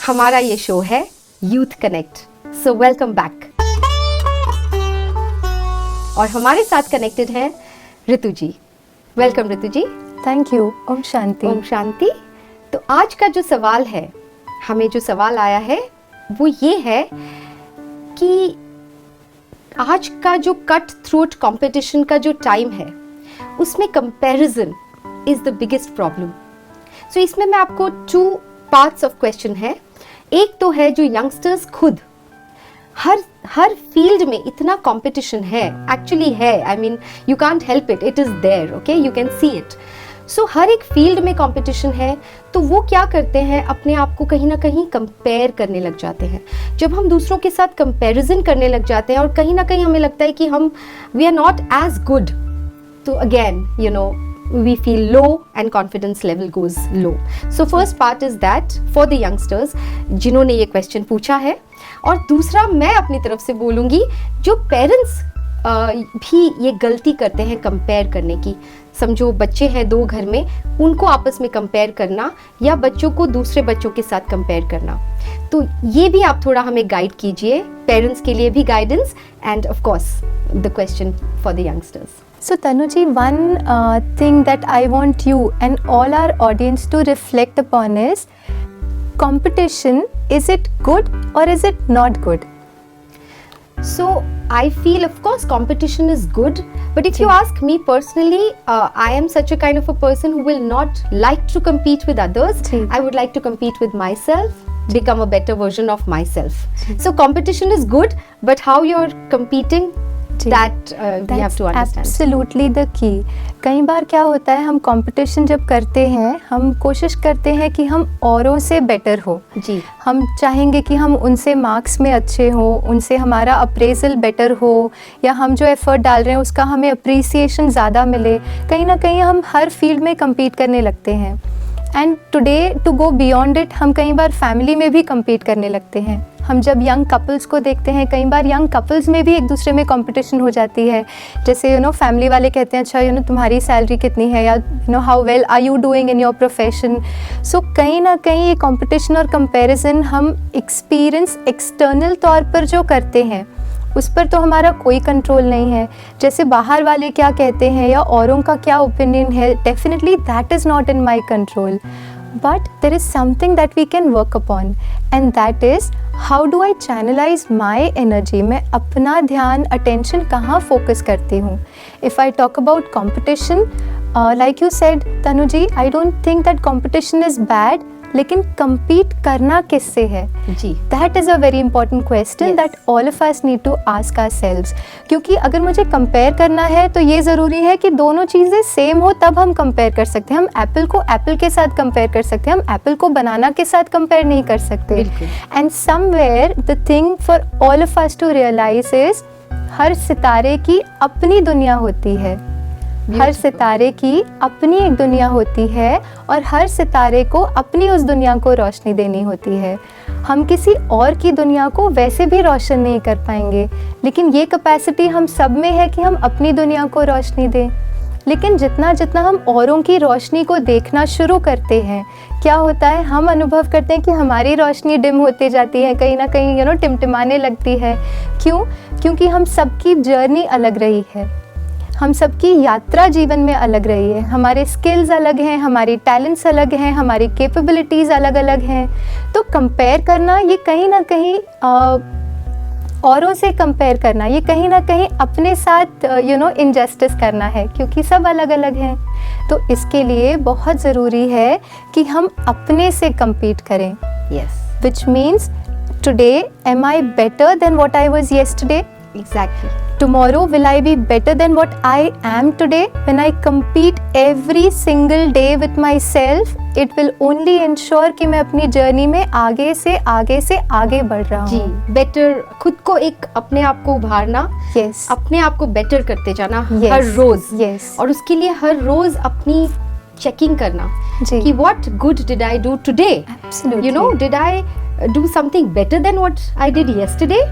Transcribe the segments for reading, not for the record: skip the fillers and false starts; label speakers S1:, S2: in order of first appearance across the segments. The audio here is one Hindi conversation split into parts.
S1: हमारा ये शो है youth connect. So welcome back. और हमारे साथ कनेक्टेड हैं Ritu ji. Welcome Ritu ji.
S2: Thank you. ओम शांति।
S1: ओम शांति। तो आज का जो सवाल है, हमें जो सवाल आया है वो ये है कि आज का जो कट थ्रोट कंपटीशन का जो टाइम है उसमें comparison is the biggest problem. So इसमें मैं आपको 2 पार्ट्स ऑफ क्वेश्चन है। एक तो है जो यंगस्टर्स खुद हर फील्ड में इतना कंपटीशन है, एक्चुअली है, I mean you can't help it, it is there, okay, you can see it. So हर एक फील्ड में कंपटीशन है, तो वो क्या करते हैं, अपने आप को कहीं ना कहीं कंपेयर करने लग जाते हैं। जब हम दूसरों के साथ कंपैरिजन करने लग जाते हैं और कहीं ना कहीं हमें लगता है कि we are not as good, तो again you know we feel low and confidence level goes low. So first part is that for the youngsters जिन्होंने ये question पूछा है, और दूसरा मैं अपनी तरफ से बोलूँगी जो पेरेंट्स भी ये गलती करते हैं कंपेयर करने की। समझो बच्चे हैं 2 घर में, उनको आपस में कंपेयर करना या बच्चों को दूसरे बच्चों के साथ कंपेयर करना, तो ये भी आप थोड़ा हमें गाइड कीजिए, पेरेंट्स के लिए भी guidance end of course the question for the youngsters.
S2: So Tanuji, one thing that I want you and all our audience to reflect upon is competition. Is it good or is it not good?
S1: So I feel of course competition is good, but if you ask me personally, I am such a kind of a person who will not like to compete with others. I would like to compete with myself, become a better version of myself. So competition is good, but how you're competing, that we have to understand.
S2: Absolutely the key. कई बार क्या होता है, हम कंपटीशन जब करते हैं, हम कोशिश करते हैं कि हम औरों से बेटर हो
S1: जी।
S2: हम चाहेंगे कि हम उनसे मार्क्स में अच्छे हो, उनसे हमारा अप्रेजल बेटर हो, या हम जो एफर्ट डाल रहे हैं उसका हमें अप्रिसिएशन ज़्यादा मिले। कहीं ना कहीं हम हर फील्ड में compete करने लगते हैं। And today to go beyond it, हम कई बार फैमिली में भी compete करने लगते हैं। हम जब यंग कपल्स को देखते हैं, कई बार यंग कपल्स में भी एक दूसरे में कंपटीशन हो जाती है। जैसे फैमिली वाले कहते हैं अच्छा तुम्हारी सैलरी कितनी है, या how well are you doing in your profession. So कहीं ना कहीं ये कंपटीशन और कंपैरिजन हम एक्सपीरियंस एक्सटर्नल तौर पर जो करते हैं उस पर तो हमारा कोई कंट्रोल नहीं है। जैसे बाहर वाले क्या कहते हैं या औरों का क्या ओपिनियन है, definitely that is not in my control, but there is something that we can work upon, and that is how do I channelize my energy. मैं अपना ध्यान attention कहाँ focus करती हूँ। If I talk about competition, like you said Tanuji, I don't think that competition is bad, लेकिन compete करना किससे है
S1: जी,
S2: that is a very important question
S1: Yes.
S2: that all of us need to ask ourselves. क्योंकि अगर मुझे compare करना है तो ये ज़रूरी है कि दोनों चीज़ें सेम हो, तब हम compare कर सकते हैं। हम एप्पल को एप्पल के साथ compare कर सकते हैं, हम एप्पल को बनाना के साथ compare नहीं कर सकते।
S1: बिल्कुल।
S2: And somewhere the thing for all of us to realize is हर सितारे की अपनी दुनिया होती है। हर सितारे की अपनी एक दुनिया होती है और हर सितारे को अपनी उस दुनिया को रोशनी देनी होती है। हम किसी और की दुनिया को वैसे भी रोशन नहीं कर पाएंगे, लेकिन ये कैपेसिटी हम सब में है कि हम अपनी दुनिया को रोशनी दें। लेकिन जितना जितना हम औरों की रोशनी को देखना शुरू करते हैं, क्या होता है, हम अनुभव करते हैं कि हमारी रोशनी डिम होती जाती है, कहीं ना कहीं टिमटिमाने लगती है। क्यों? क्योंकि हम सबकी जर्नी अलग रही है, हम सबकी यात्रा जीवन में अलग रही है। हमारे स्किल्स अलग हैं, हमारी टैलेंट्स अलग हैं, हमारी कैपेबिलिटीज़ अलग अलग हैं। तो कंपेयर करना ये कहीं ना कहीं औरों से कंपेयर करना, ये कहीं ना कहीं अपने साथ इनजस्टिस करना है, क्योंकि सब अलग अलग हैं। तो इसके लिए बहुत ज़रूरी है कि हम अपने से compete करें।
S1: yes,
S2: which means today am I better than what I was yesterday?
S1: exactly.
S2: Tomorrow will I be better than what I am today? When I compete every single day with myself, it will only ensure कि मैं अपनी जर्नी में आगे से आगे बढ़ रहा हूँ।
S1: जी, बेटर, खुद को एक अपने आप को उभारना,
S2: Yes.
S1: अपने आप को बेटर करते जाना
S2: Yes.
S1: हर रोज।
S2: Yes.
S1: और उसके लिए हर रोज अपनी चेकिंग करना
S2: जी।
S1: कि what good did I do today?
S2: Absolutely.
S1: Did I do something better than what I did yesterday?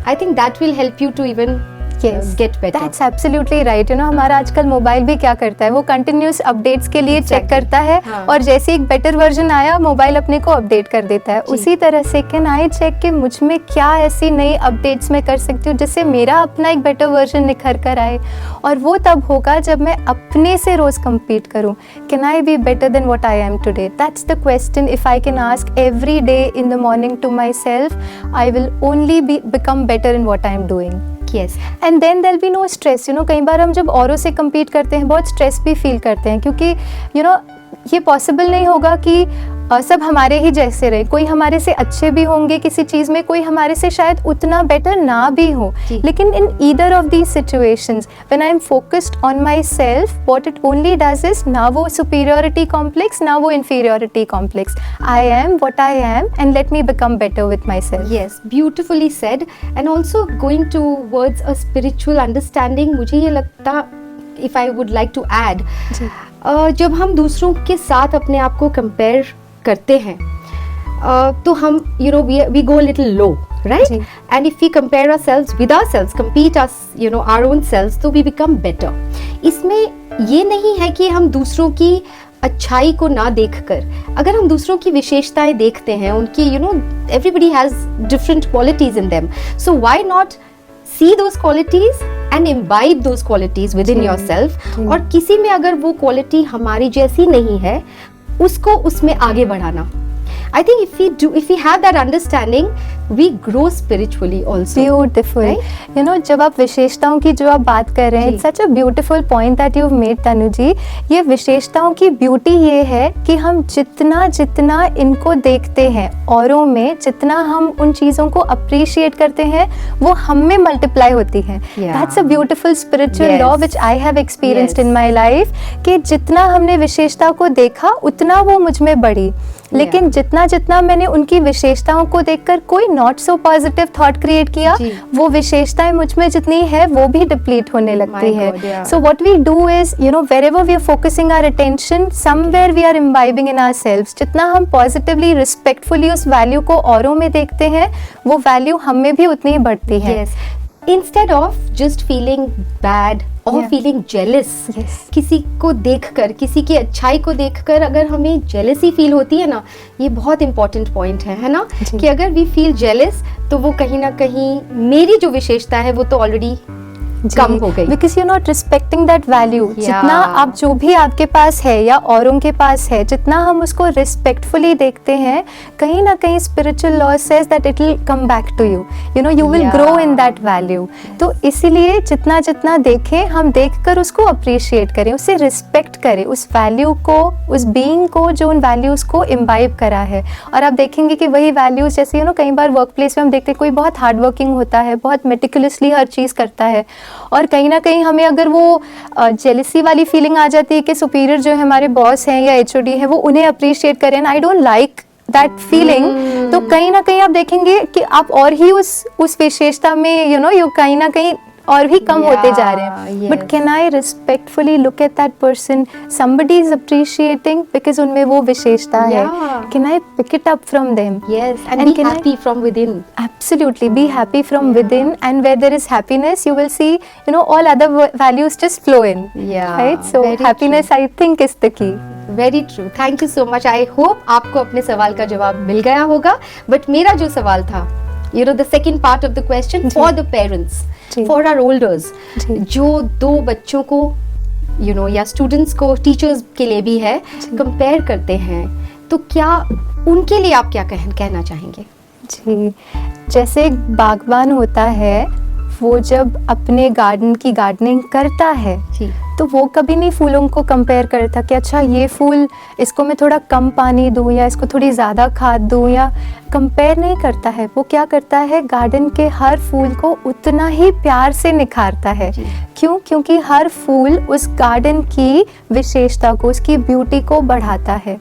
S1: I think that will help you to even get better.
S2: That's absolutely right. You know, हमारा आजकल मोबाइल भी क्या करता है, वो कंटिन्यूस अपडेट्स के लिए चेक करता है,
S1: हाँ.
S2: और जैसे एक बेटर वर्जन आया मोबाइल अपने को अपडेट कर देता है. उसी तरह से कैन आई चेक कि मुझ में क्या ऐसी नई अपडेट्स मैं कर सकती हूँ जिससे मेरा अपना एक बेटर वर्जन निखर कर आए. और वो तब होगा जब मैं अपने से रोज compete करूँ. Can I be better than what I am today? That's the question. If I can ask every day in the morning to myself, I will only become better in what I am doing.
S1: Yes.
S2: And then there be no stress. You know, कई बार हम जब औरों से compete करते हैं बहुत स्ट्रेस भी फील करते हैं, क्योंकि यू नो ये पॉसिबल नहीं होगा कि सब हमारे ही जैसे रहे. कोई हमारे से अच्छे भी होंगे किसी चीज़ में, कोई हमारे से शायद उतना बेटर ना भी हो. लेकिन in either of these situations when I am focused on my self, what it only does is, ना वो सुपीरियोरिटी कॉम्प्लेक्स ना वो inferiority complex. I am what I am and let me become better with my self.
S1: Yes, beautifully said. And also going towards a spiritual understanding, मुझे ये लगता, if I would like to add, जब हम दूसरों के साथ अपने आप को कंपेयर करते हैं, तो हम we go a little low, right? And if we compare ourselves with ourselves, compete us, our own selves, तो we become better. इसमें ये नहीं है कि हम दूसरों की अच्छाई को ना देखकर, अगर हम दूसरों की विशेषताएं देखते हैं, उनकी everybody has different qualities in them, so why not see those qualities and imbibe those qualities within yourself. और किसी में अगर वो क्वालिटी हमारी जैसी नहीं है, उसको उसमें आगे बढ़ाना. I think if we have that understanding, we grow spiritually also.
S2: Beautiful. Right? You know, जब आप विशेषताओं की जो आप बात कर रहे हैं, it's such a beautiful point that you've made, तनु जी. ये विशेषताओं की ब्यूटी ये है कि हम जितना जितना इनको देखते हैं औरों में, जितना हम उन चीज़ों को अप्रिशिएट करते हैं, वो हम में मल्टीप्लाई होती हैं. That's a beautiful spiritual law which I have experienced in my life, कि जितना हमने विशेषता को देखा उतना वो मुझ में बढ़ी. लेकिन जितना जितना मैंने उनकी विशेषताओं को देखकर कोई not so positive thought create किया, वो विशेषताएं मुझ में जितनी है वो भी डिप्लीट होने लगती है. So what we do is, wherever we are focusing our attention, somewhere we are imbibing in ourselves. जितना हम पॉजिटिवली रिस्पेक्टफुली उस वैल्यू को औरों में देखते हैं, वो वैल्यू हम में भी उतनी ही बढ़ती है.
S1: Instead of just feeling bad or feeling jealous, किसी को देखकर, किसी की अच्छाई को देखकर अगर हमें jealousy फील होती है ना, ये बहुत important point है ना, कि अगर we feel jealous तो वो कहीं ना कहीं मेरी जो विशेषता है वो तो ऑलरेडी कम हो गई.
S2: Because you're not respecting that value. जितना आप जो भी आपके पास है या औरों के पास है, जितना हम उसको रिस्पेक्टफुली देखते हैं, कहीं ना कहीं spiritual law says that it will come back to you. You will grow in that value. तो इसीलिए जितना जितना देखें, हम देखकर उसको अप्रिशिएट करें, उसे रिस्पेक्ट करें, उस वैल्यू को, उस बीइंग को जो उन वैल्यूज़ को इम्बाइब करा है. और आप देखेंगे कि वही वैल्यूज़, जैसे कई बार वर्क प्लेस में हम देखते हैं कोई बहुत हार्ड वर्किंग होता है, बहुत मेटिकुलसली हर चीज़ करता है, और कहीं ना कहीं हमें अगर वो जेलसी वाली फीलिंग आ जाती है कि सुपीरियर जो है हमारे बॉस हैं या एचओडी है, वो उन्हें अप्रिशिएट करें, and I don't like that feeling, तो कहीं ना कहीं आप देखेंगे कि आप और ही उस विशेषता में यू कहीं ना कहीं और भी कम होते जा रहे हैं. But can I respectfully look at that person, somebody is appreciating because उनमें वो विशेषता है. Can I pick it up from them?
S1: Yes, and be happy from within.
S2: Absolutely, be happy from within, and where there is happiness, you will see, all other values just flow in. Right? So happiness, I think, is the key.
S1: Very true. Thank you so much. I hope आपको अपने सवाल का जवाब मिल गया होगा. But मेरा जो सवाल था, the second part of the question, for the parents, for our elders, जो दो बच्चों को या स्टूडेंट्स को, टीचर्स के लिए भी है, कंपेयर करते हैं, तो क्या उनके लिए आप क्या कहना चाहेंगे?
S2: जी, जैसे एक बागवान होता है, वो जब अपने गार्डन की गार्डनिंग करता है, तो वो कभी नहीं फूलों को कंपेयर करता कि अच्छा ये फूल, इसको मैं थोड़ा कम पानी दूं या इसको थोड़ी ज़्यादा खाद दूं, या कंपेयर नहीं करता है. वो क्या करता है, गार्डन के हर फूल को उतना ही प्यार से निखारता है. क्यों? क्योंकि हर फूल उस गार्डन की विशेषता को, उसकी ब्यूटी को बढ़ाता है.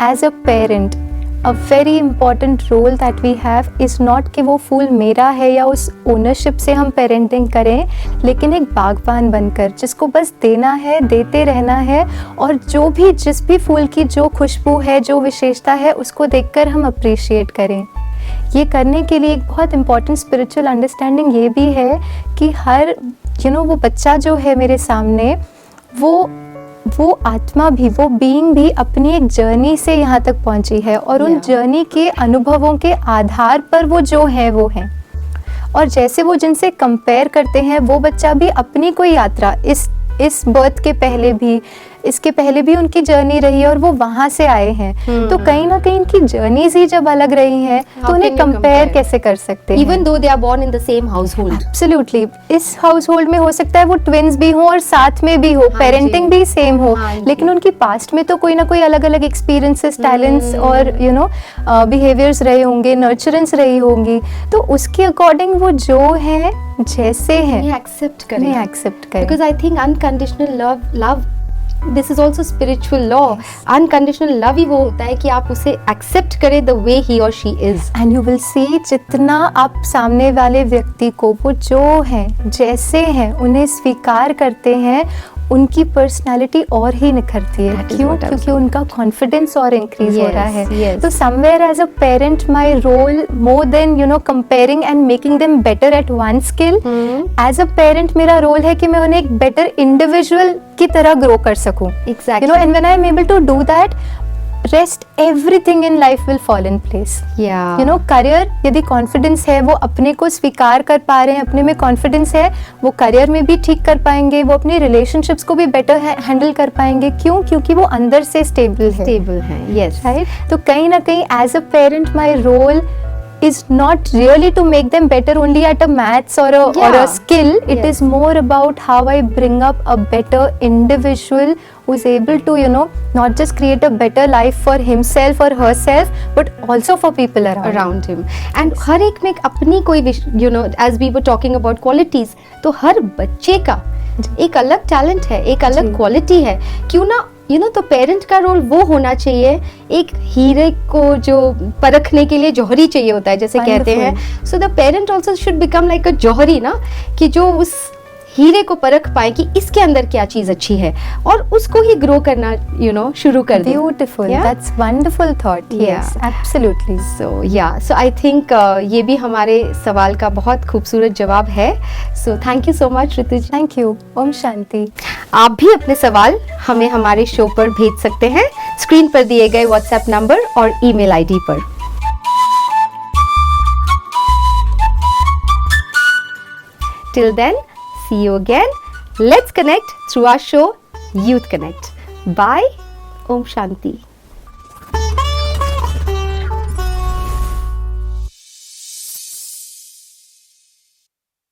S2: As a parent, a very important role that we have is not कि वो फूल मेरा है या उस ओनरशिप से हम पेरेंटिंग करें, लेकिन एक बागबान बनकर जिसको बस देना है, देते रहना है, और जिस भी फूल की जो खुशबू है, जो विशेषता है, उसको देखकर हम अप्रिशिएट करें. ये करने के लिए एक बहुत इम्पॉर्टेंट स्पिरिचुअल अंडरस्टैंडिंग ये भी है कि हर वो बच्चा जो है मेरे सामने, वो आत्मा भी, वो बीइंग भी अपनी एक जर्नी से यहाँ तक पहुँची है, और उन जर्नी के अनुभवों के आधार पर वो जो है वो है। और जैसे वो जिनसे कंपेयर करते हैं, वो बच्चा भी अपनी कोई यात्रा इस बर्थ के पहले भी, इसके पहले भी उनकी जर्नी रही है, और वो वहाँ से आए हैं। तो कहीं ना कहीं इनकी जर्नीज ही जब अलग रही हैं, तो उन्हें कंपेयर कैसे कर सकते हैं?
S1: Even though they are born in the same household.
S2: Absolutely. इस हाउसहोल्ड में हो सकता है वो ट्विन्स भी हों और साथ में भी हो, पेरेंटिंग भी सेम हो, लेकिन उनकी पास्ट में तो कोई ना कोई अलग अलग एक्सपीरियंसेस, टैलेंट्स और बिहेवियर्स रहे होंगे, नर्चरेंस रही होंगी। तो उसके अकॉर्डिंग वो जो है, जैसे है,
S1: एक्सेप्ट करें,
S2: because
S1: I think unconditional love this is also spiritual law. Unconditional love ही वो होता है कि आप उसे एक्सेप्ट करें द वे ही और she is,
S2: and you will see, जितना आप सामने वाले व्यक्ति को वो जो है, जैसे हैं, उन्हें स्वीकार करते हैं, उनकी पर्सनालिटी और ही निखरती है। क्यों? क्योंकि उनका कॉन्फिडेंस और इंक्रीज हो रहा है। तो somewhere as a parent my role, more than comparing and making them better at one skill, as a parent मेरा रोल है कि मैं उन्हें एक बेटर इंडिविजुअल की तरह ग्रो कर सकूं।
S1: Exactly.
S2: And when I am able to do that, rest everything in life will fall in place. Career, यदि कॉन्फिडेंस है, वो अपने को स्वीकार कर पा रहे हैं, अपने में कॉन्फिडेंस है, वो करियर में भी ठीक कर पाएंगे, वो अपनी रिलेशनशिप्स को भी बेटर हैंडल कर पाएंगे। क्यों? क्योंकि वो अंदर से स्टेबल है।
S1: Yes,
S2: right. तो कहीं ना कहीं as a parent my role is not really to make them better only at a maths or a skill. It is more about how I bring up a better individual who is able to not just create a better life for himself or herself, but also for people around
S1: him. And हर एक में अपनी कोई as we were talking about qualities, तो हर बच्चे का एक अलग टैलेंट है, एक अलग क्वालिटी है। क्यों ना तो पेरेंट का रोल वो होना चाहिए, एक हीरे को जो परखने के लिए जौहरी चाहिए होता है, जैसे कहते हैं। So the parent also should become like a जौहरी ना, कि जो उस हीरे को परख पाए कि इसके अंदर क्या चीज अच्छी है, और उसको ही ग्रो करना शुरू कर दे।
S2: Beautiful, that's wonderful thought. Yes, absolutely.
S1: So I think ये भी हमारे सवाल का बहुत खूबसूरत जवाब है। So thank you so much Ritu ji.
S2: Thank you. ओम शांति।
S1: आप भी अपने सवाल हमें हमारे शो पर भेज सकते हैं, स्क्रीन पर दिए गए व्हाट्सएप नंबर और ईमेल आईडी पर। Till then, see you again. Let's connect through our show Youth Connect. Bye. Om Shanti.